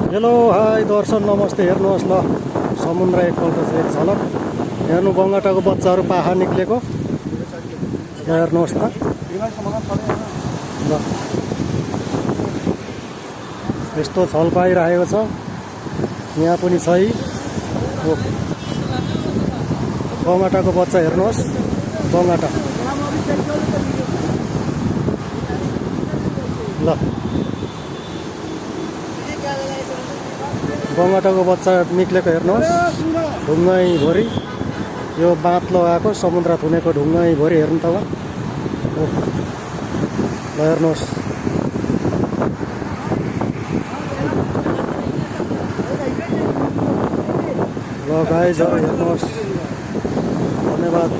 Hello hi दर्शन नमस्ते। हेर्नुहोस् ल समुद्र एकपल्ट चाहिँ एक झलक हेर्नु। गङ्गाटाको बच्चाहरू पाखा निक्लेको हेर्नुहोस् त ल। यस्तो छल पाइरहेको छ। यहाँ पनि छ है गङ्गाटाको बच्चा हेर्नुहोस्। गङ्गाटा ल गङ्गाटाको बच्चा निक्लेको हेर्नुहोस्। ढुङ्गैभरि यो बाँध लगाएको समुद्र थुनेको ढुङ्गैभरि हेर्नु त ल हेर्नुहोस्। ल गाइजहरू हेर्नुहोस्। धन्यवाद।